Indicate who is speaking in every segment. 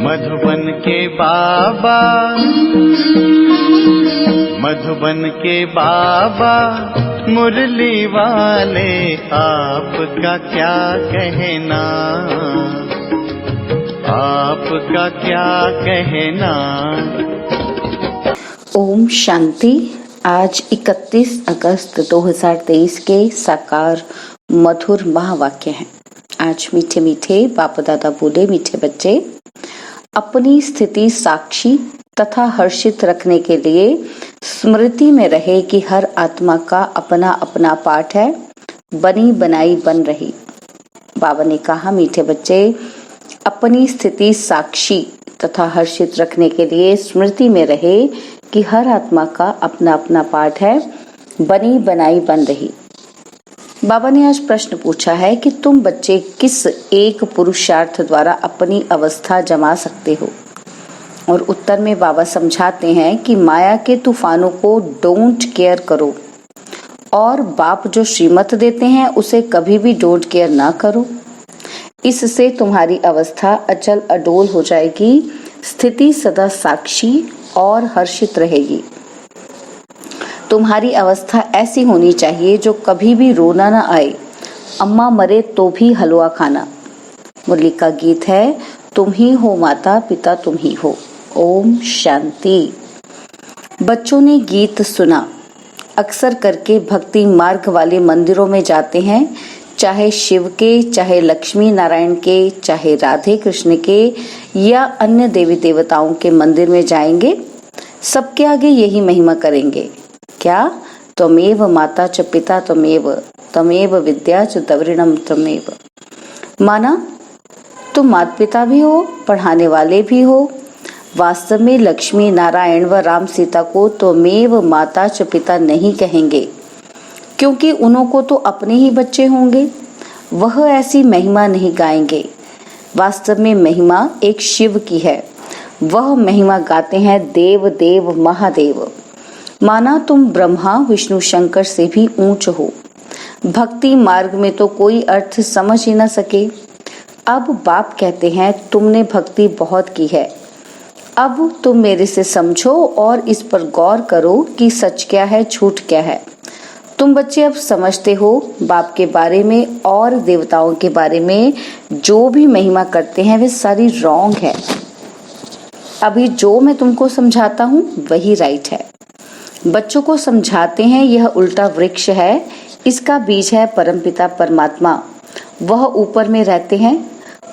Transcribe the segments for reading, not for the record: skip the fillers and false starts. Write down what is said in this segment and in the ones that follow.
Speaker 1: मधुबन के बाबा, मधुबन के बाबा मुरली वाले, आपका क्या कहना, आपका क्या कहना।
Speaker 2: ओम शांति। आज 31 अगस्त 2023 के साकार मधुर महावाक्य हैं। आज मीठे मीठे बाप दादा बोले, मीठे बच्चे, अपनी स्थिति साक्षी तथा हर्षित रखने के लिए स्मृति में रहे कि हर आत्मा का अपना अपना पाठ है, बनी बनाई बन रही। बाबा ने कहा, मीठे बच्चे, अपनी स्थिति साक्षी तथा हर्षित रखने के लिए स्मृति में रहे कि हर आत्मा का अपना अपना पाठ है, बनी बनाई बन रही। बाबा ने आज प्रश्न पूछा है कि तुम बच्चे किस एक पुरुषार्थ द्वारा अपनी अवस्था जमा सकते हो। और उत्तर में बाबा समझाते हैं कि माया के तूफानों को डोंट केयर करो, और बाप जो श्रीमत देते हैं उसे कभी भी डोंट केयर ना करो। इससे तुम्हारी अवस्था अचल अडोल हो जाएगी, स्थिति सदा साक्षी और हर्षित रहेगी। तुम्हारी अवस्था ऐसी होनी चाहिए जो कभी भी रोना ना आए, अम्मा मरे तो भी हलवा खाना। मुरली का गीत है, तुम ही हो माता पिता तुम ही हो। ओम शांति। बच्चों ने गीत सुना। अक्सर करके भक्ति मार्ग वाले मंदिरों में जाते हैं, चाहे शिव के, चाहे लक्ष्मी नारायण के, चाहे राधे कृष्ण के या अन्य देवी देवताओं के मंदिर में जाएंगे, सबके आगे यही महिमा करेंगे। क्या? त्वमेव माता च पिता त्वमेव, त्वमेव विद्या च द्रविणम त्वमेव। माना तुम माता पिता भी हो, पढ़ाने वाले भी हो। वास्तव में लक्ष्मी नारायण व राम सीता को त्वमेव माता च पिता नहीं कहेंगे, क्योंकि उन्हों को तो अपने ही बच्चे होंगे। वह ऐसी महिमा नहीं गाएंगे। वास्तव में महिमा एक शिव की है। वह महिमा गाते हैं देव देव महादेव। माना तुम ब्रह्मा विष्णु शंकर से भी ऊंच हो। भक्ति मार्ग में तो कोई अर्थ समझ ही न सके। अब बाप कहते हैं, तुमने भक्ति बहुत की है, अब तुम मेरे से समझो और इस पर गौर करो कि सच क्या है, झूठ क्या है। तुम बच्चे अब समझते हो बाप के बारे में और देवताओं के बारे में जो भी महिमा करते हैं वे सारी रॉन्ग है। अभी जो मैं तुमको समझाता हूँ वही राइट है। बच्चों को समझाते हैं यह उल्टा वृक्ष है, इसका बीज है परमपिता परमात्मा। वह ऊपर में रहते हैं,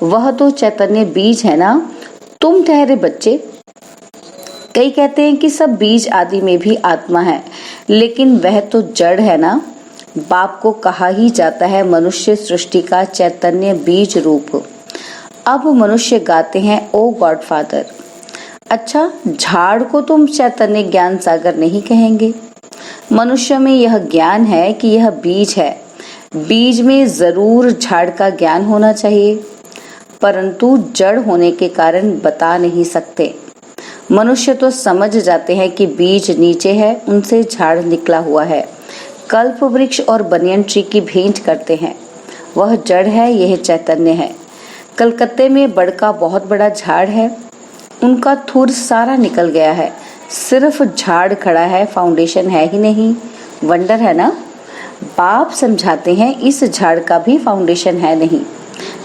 Speaker 2: वह तो चैतन्य बीज है ना, तुम ठहरे बच्चे। कई कहते हैं कि सब बीज आदि में भी आत्मा है, लेकिन वह तो जड़ है ना। बाप को कहा ही जाता है मनुष्य सृष्टि का चैतन्य बीज रूप। अब मनुष्य गाते हैं, ओ गॉड फादर। अच्छा, झाड़ को तुम चैतन्य ज्ञान सागर नहीं कहेंगे। मनुष्य में यह ज्ञान है कि यह बीज है। बीज में जरूर झाड़ का ज्ञान होना चाहिए, परंतु जड़ होने के कारण बता नहीं सकते। मनुष्य तो समझ जाते हैं कि बीज नीचे है, उनसे झाड़ निकला हुआ है। कल्प वृक्ष और बनियन ट्री की भेंट करते हैं, वह जड़ है, यह चैतन्य है। कलकत्ते में बड़ का बहुत बड़ा झाड़ है, उनका थूर सारा निकल गया है, सिर्फ झाड़ खड़ा है, फाउंडेशन है ही नहीं। वंडर है ना। बाप समझाते हैं इस झाड़ का भी फाउंडेशन है नहीं।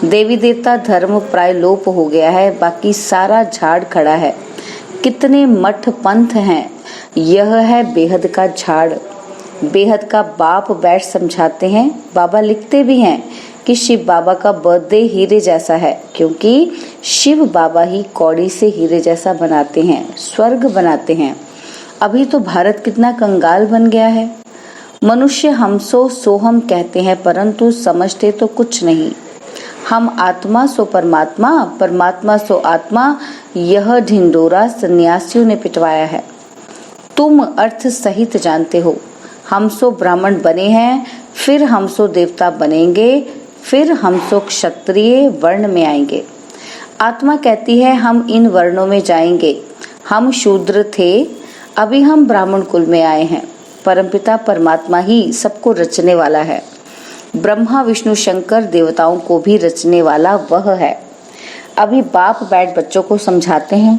Speaker 2: देवी देवता धर्म प्राय लोप हो गया है, बाकी सारा झाड़ खड़ा है। कितने मठ पंथ हैं, यह है बेहद का झाड़। बेहद का बाप बैठ समझाते हैं। बाबा लिखते भी हैं कि शिव बाबा का बर्थडे हीरे जैसा है, क्योंकि शिव बाबा ही कौड़ी से हीरे जैसा बनाते हैं, स्वर्ग बनाते हैं। अभी तो भारत कितना कंगाल बन गया है। मनुष्य हम सो हम कहते हैं, परंतु समझते तो कुछ नहीं। हम आत्मा सो परमात्मा, परमात्मा सो आत्मा, यह ढिंडोरा सन्यासियों ने पिटवाया है। तुम अर्थ सहित जानते हो। हम सो ब्राह्मण बने हैं, फिर हम सो देवता बनेंगे, फिर हम सो क्षत्रिय वर्ण में आएंगे। आत्मा कहती है हम इन वर्णों में जाएंगे। हम शूद्र थे, अभी हम ब्राह्मण कुल में आए हैं। परमपिता परमात्मा ही सबको रचने वाला है। ब्रह्मा विष्णु शंकर देवताओं को भी रचने वाला वह है। अभी बाप बैठ बच्चों को समझाते हैं।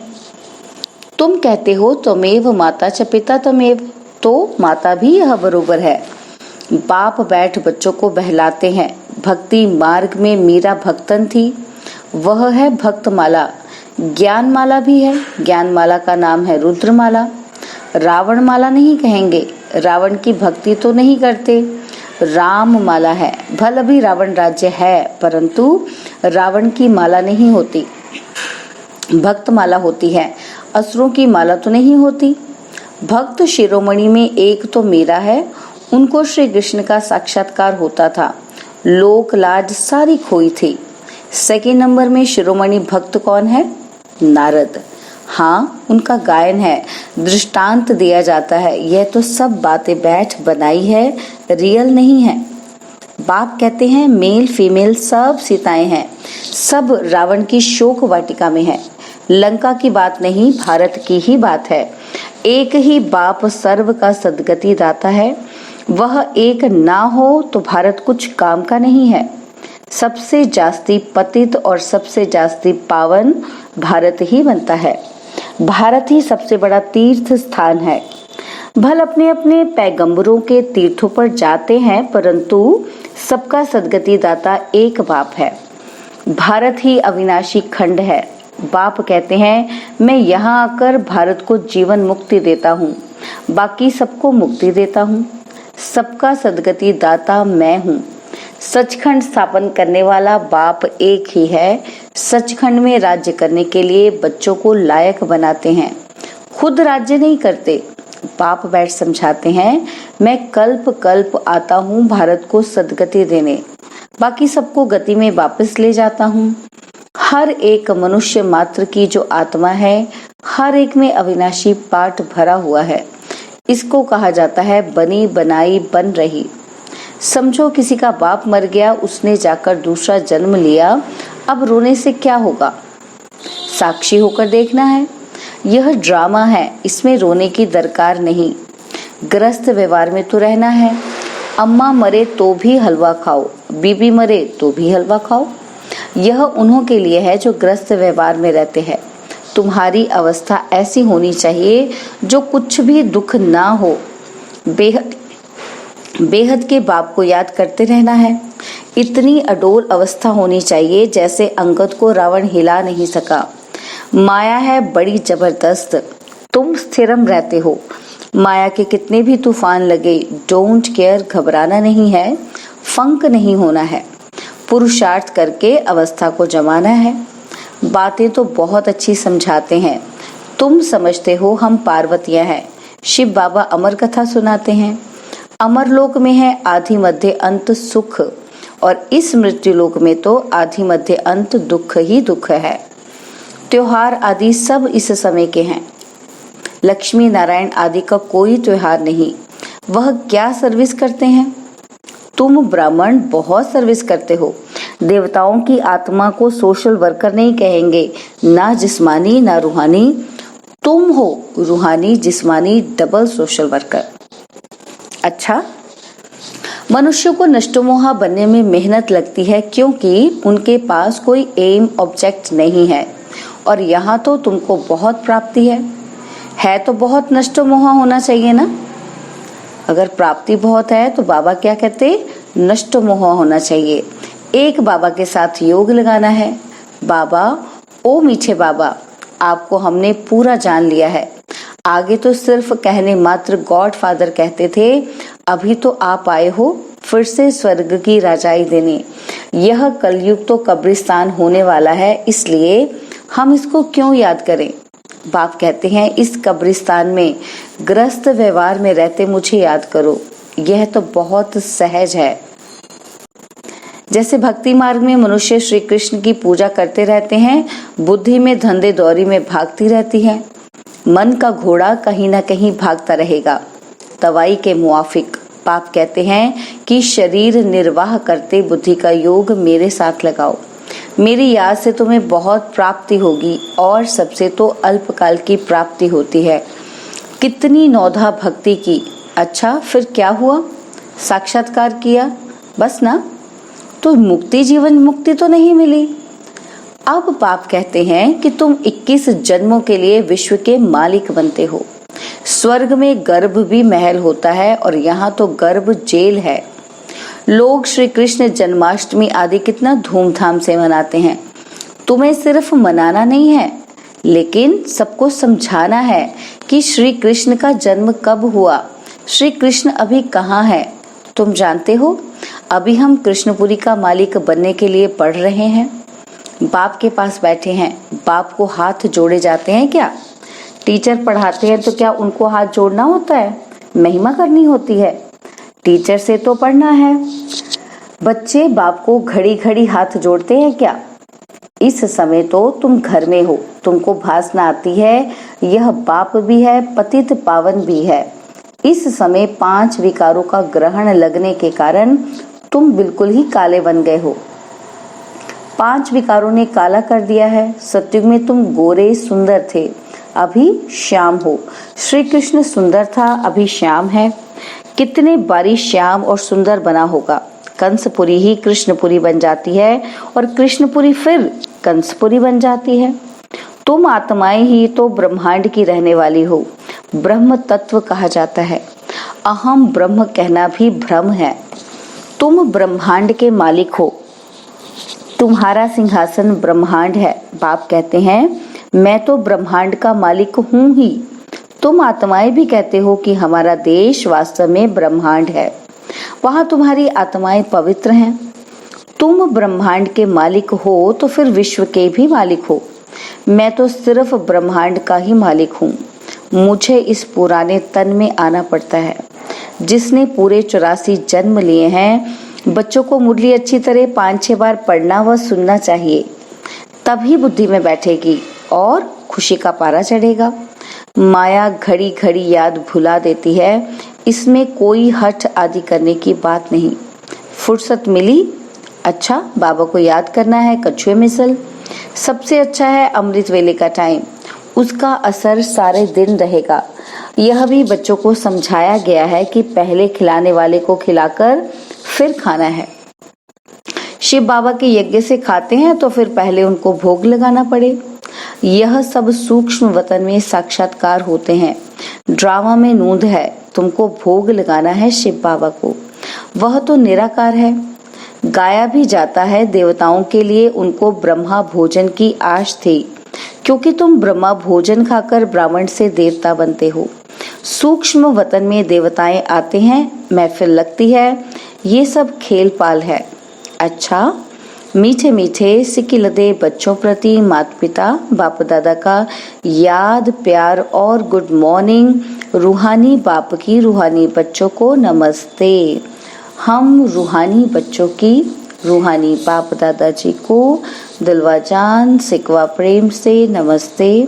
Speaker 2: तुम कहते हो त्वमेव माता च पिता त्वमेव, तो माता भी यह बरोबर है। बाप बैठ बच्चों को बहलाते हैं। भक्ति मार्ग में मीरा भक्तन थी, वह है भक्तमाला। ज्ञान माला भी है, ज्ञान माला का नाम है रुद्रमाला। रावण माला नहीं कहेंगे, रावण की भक्ति तो नहीं करते। राम माला है, भले भी रावण राज्य है परंतु रावण की माला नहीं होती, भक्त माला होती है, असुरों की माला तो नहीं होती। भक्त शिरोमणि में एक तो मीरा है, उनको श्री कृष्ण का साक्षात्कार होता था, लोक लाज सारी खोई थी। सेकेंड नंबर में शिरोमणि भक्त कौन है? नारद। हाँ, उनका गायन है, दृष्टांत दिया जाता है। यह तो सब बातें बैठ बनाई है, रियल नहीं है। बाप कहते हैं मेल फीमेल सब सीताएं हैं, सब रावण की शोक वाटिका में है। लंका की बात नहीं, भारत की ही बात है। एक ही बाप सर्व का सद्गति दाता है, वह एक ना हो तो भारत कुछ काम का नहीं है। सबसे जास्ती पतित और सबसे जास्ती पावन भारत ही बनता है। भारत ही सबसे बड़ा तीर्थ स्थान है। भल अपने अपने पैगंबरों के तीर्थों पर जाते हैं परंतु सबका सद्गति दाता एक बाप है। भारत ही अविनाशी खंड है। बाप कहते हैं मैं यहाँ आकर भारत को जीवन मुक्ति देता हूँ, बाकी सबको मुक्ति देता हूँ। सबका सद्गति दाता मैं हूँ। सचखंड स्थापन करने वाला बाप एक ही है। सचखंड में राज्य करने के लिए बच्चों को लायक बनाते हैं, खुद राज्य नहीं करते। बाप बैठ समझाते हैं मैं कल्प कल्प आता हूँ भारत को सद्गति देने, बाकी सबको गति में वापस ले जाता हूँ। हर एक मनुष्य मात्र की जो आत्मा है, हर एक में अविनाशी पाठ भरा हुआ है। इसको कहा जाता है बनी बनाई बन रही। समझो किसी का बाप मर गया, उसने जाकर दूसरा जन्म लिया, अब रोने से क्या होगा? साक्षी होकर देखना है। यह ड्रामा है, इसमें रोने की दरकार नहीं। ग्रस्त व्यवहार में तो रहना है। अम्मा मरे तो भी हलवा खाओ, बीबी मरे तो भी हलवा खाओ। यह उन्हों के लिए है जो ग्रस्त व्यवहार में रहते हैं। तुम्हारी अवस्था ऐसी होनी चाहिए जो कुछ भी दुख ना हो। बेहद के बाप को याद करते रहना है। इतनी अडोल अवस्था होनी चाहिए जैसे अंगद को रावण हिला नहीं सका। माया है बड़ी जबरदस्त, तुम स्थिरम रहते हो। माया के कितने भी तूफान लगे, डोंट केयर, घबराना नहीं है, फंक नहीं होना है। पुरुषार्थ करके अवस्था को जमाना है। बातें तो बहुत अच्छी समझाते हैं। तुम समझते हो हम पार्वतियां हैं। शिव बाबा अमर कथा सुनाते हैं। अमर लोक में है आधि मध्य अंत सुख, और इस मृत्यु लोक में तो आधि मध्य अंत दुख ही दुख है। त्योहार आदि सब इस समय के हैं। लक्ष्मी नारायण आदि का कोई त्योहार नहीं। वह क्या सर्विस करते हैं? तुम ब्राह्मण बहुत सर्विस करते हो। देवताओं की आत्मा को सोशल वर्कर नहीं कहेंगे, ना जिस्मानी ना रूहानी। तुम हो रूहानी जिस्मानी डबल सोशल वर्कर। अच्छा, मनुष्य को नष्टमोहा बनने में मेहनत लगती है क्योंकि उनके पास कोई एम ऑब्जेक्ट नहीं है, और यहाँ तो तुमको बहुत प्राप्ति है तो बहुत नष्टमोहा होना चाहिए ना। अगर प्राप्ति बहुत है तो बाबा क्या कहते? नष्टमोहा होना चाहिए। एक बाबा के साथ योग लगाना है। बाबा, ओ मीठे बाबा, आपको हमने पूरा जान लिया है। आगे तो सिर्फ कहने मात्र गॉड फादर कहते थे, अभी तो आप आए हो फिर से स्वर्ग की राजाई देने। यह कलयुग तो कब्रिस्तान होने वाला है, इसलिए हम इसको क्यों याद करें? बाप कहते हैं इस कब्रिस्तान में ग्रस्त व्यवहार में रहते मुझे याद करो। यह तो बहुत सहज है। जैसे भक्ति मार्ग में मनुष्य श्री कृष्ण की पूजा करते रहते हैं, बुद्धि में धंधे दौरी में भागती रहती है। मन का घोड़ा कहीं ना कहीं भागता रहेगा दवाई के मुआफिक। बाप कहते हैं कि शरीर निर्वाह करते बुद्धि का योग मेरे साथ लगाओ। मेरी याद से तुम्हें बहुत प्राप्ति होगी, और सबसे तो अल्पकाल की प्राप्ति होती है। कितनी नौधा भक्ति की। अच्छा, फिर क्या हुआ? साक्षात्कार किया, बस ना? तो मुक्ति, जीवन मुक्ति तो नहीं मिली। अब बाप कहते हैं कि तुम 21 जन्मों के लिए विश्व के मालिक बनते हो। स्वर्ग में गर्भ भी महल होता है और यहाँ तो गर्भ जेल है। लोग श्री कृष्ण जन्माष्टमी आदि कितना धूमधाम से मनाते हैं। तुम्हें सिर्फ मनाना नहीं है, लेकिन सबको समझाना है कि श्री कृष्ण का जन्म कब हुआ, श्री कृष्ण अभी कहाँ है। तुम जानते हो, अभी हम कृष्णपुरी का मालिक बनने के लिए पढ़ रहे हैं। बाप के पास बैठे हैं, बाप को हाथ जोड़े जाते हैं क्या? टीचर पढ़ाते हैं तो क्या उनको हाथ जोड़ना होता है? महिमा करनी होती है। टीचर से तो पढ़ना है। बच्चे बाप को घड़ी घड़ी हाथ जोड़ते हैं क्या? इस समय तो तुम घर में हो, तुमको भासना आती है यह बाप भी है, पतित पावन भी है। इस समय 5 विकारों का ग्रहण लगने के कारण तुम बिल्कुल ही काले बन गए हो। 5 विकारों ने काला कर दिया है। सतयुग में तुम गोरे सुंदर थे, अभी श्याम हो। श्री कृष्ण सुंदर था, अभी श्याम है। कितने बारी श्याम और सुंदर बना होगा। कंसपुरी ही कृष्णपुरी बन जाती है और कृष्णपुरी फिर कंसपुरी बन जाती है। तुम आत्माएं ही तो ब्रह्मांड की रहने वाली हो। ब्रह्म तत्व कहा जाता है। अहम ब्रह्म कहना भी भ्रम है। तुम ब्रह्मांड के मालिक हो। तुम्हारा सिंहासन ब्रह्मांड है। बाप कहते हैं मैं तो ब्रह्मांड का मालिक हूँ ही। तुम आत्माएं भी कहते हो कि हमारा देश वास्तव में ब्रह्मांड है। वहां तुम्हारी आत्माएं पवित्र हैं। तुम ब्रह्मांड के मालिक हो तो फिर विश्व के भी मालिक हो। मैं तो सिर्फ ब्रह्मांड का ही मालिक हूँ। मुझे इस पुराने तन में आना पड़ता है। जिसने पूरे 84 जन्म लिए हैं, बच्चों को मुरली अच्छी तरह 5-6 बार पढ़ना व सुनना चाहिए, तभी बुद्धि में बैठेगी और खुशी का पारा चढ़ेगा। माया घड़ी घड़ी याद भुला देती है। इसमें कोई हठ आदि करने की बात नहीं। फुर्सत मिली, अच्छा बाबा को याद करना है, कछुए मिसल। सबसे अच्छा है अमृत वेले का टाइम, उसका असर सारे दिन रहेगा। यह भी बच्चों को समझाया गया है कि पहले खिलाने वाले को खिलाकर फिर खाना है। शिव बाबा के यज्ञ से खाते हैं तो फिर पहले उनको भोग लगाना पड़े। यह सब सूक्ष्म वतन में साक्षात्कार होते हैं। ड्रामा में नूंद है, तुमको भोग लगाना है शिव बाबा को। वह तो निराकार है। गाया भी जाता है देवताओं के लिए उनको ब्रह्मा भोजन की आश थी, क्योंकि तुम ब्रह्मा भोजन खाकर ब्राह्मण से देवता बनते हो। सूक्ष्म वतन में देवताएं आते हैं, महफिल लगती है, ये सब खेल पाल है। अच्छा, मीठे मीठे सिकिलदे बच्चों प्रति माता पिता बाप दादा का याद प्यार और गुड मॉर्निंग। रूहानी बाप की रूहानी बच्चों को नमस्ते। हम रूहानी बच्चों की रूहानी बाप दादाजी को दिलवा जान सिकवा प्रेम से नमस्ते।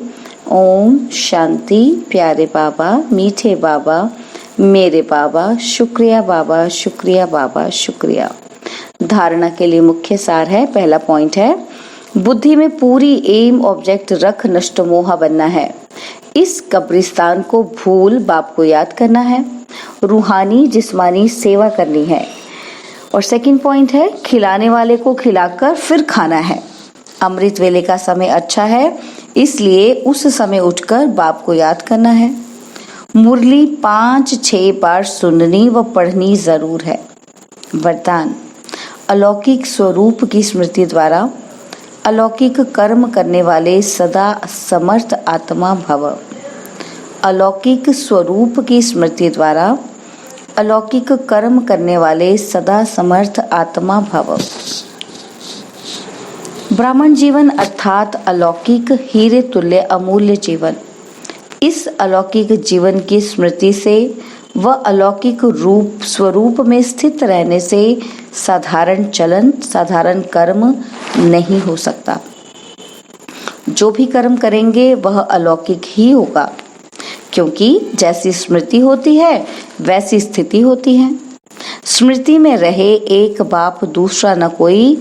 Speaker 2: ओम शांति। प्यारे बाबा, मीठे बाबा, मेरे बाबा, शुक्रिया बाबा, शुक्रिया बाबा, शुक्रिया। धारणा के लिए मुख्य सार है। पहला पॉइंट है, बुद्धि में पूरी एम ऑब्जेक्ट रख नष्ट मोहा बनना है। इस कब्रिस्तान को भूल बाप को याद करना है। रूहानी जिस्मानी सेवा करनी है। और सेकंड पॉइंट है, खिलाने वाले को खिलाकर फिर खाना है। अमृत वेले का समय अच्छा है, इसलिए उस समय उठकर बाप को याद करना है। मुरली 5-6 बार सुननी व पढ़नी जरूर है। वरदान, अलौकिक स्वरूप की स्मृति द्वारा अलौकिक कर्म करने वाले सदा समर्थ आत्मा भव। अलौकिक स्वरूप की स्मृति द्वारा अलौकिक कर्म करने वाले सदा समर्थ आत्मा भव। ब्राह्मण जीवन अर्थात अलौकिक हीरे तुल्य अमूल्य जीवन। इस अलौकिक जीवन की स्मृति से व अलौकिक रूप स्वरूप में स्थित रहने से साधारण चलन साधारण कर्म नहीं हो सकता। जो भी कर्म करेंगे वह अलौकिक ही होगा, क्योंकि जैसी स्मृति होती है वैसी स्थिति होती है। स्मृति में रहे एक बाप दूसरा न कोई,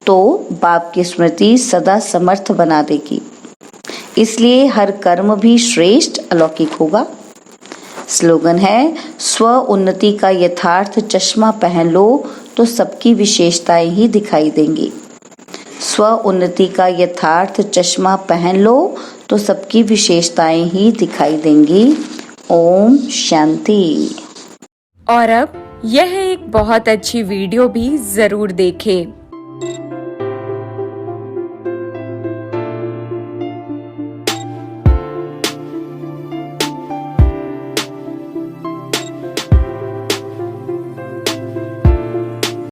Speaker 2: तो बाप की स्मृति सदा समर्थ बना देगी। इसलिए हर कर्म भी श्रेष्ठ अलौकिक होगा। स्लोगन है, स्व उन्नति का यथार्थ चश्मा पहन लो तो सबकी विशेषताएं ही दिखाई देंगी। स्व उन्नति का यथार्थ चश्मा पहन लो तो सबकी विशेषताएं ही दिखाई देंगी। ओम शांति।
Speaker 3: और अब यह एक बहुत अच्छी वीडियो भी जरूर देखें।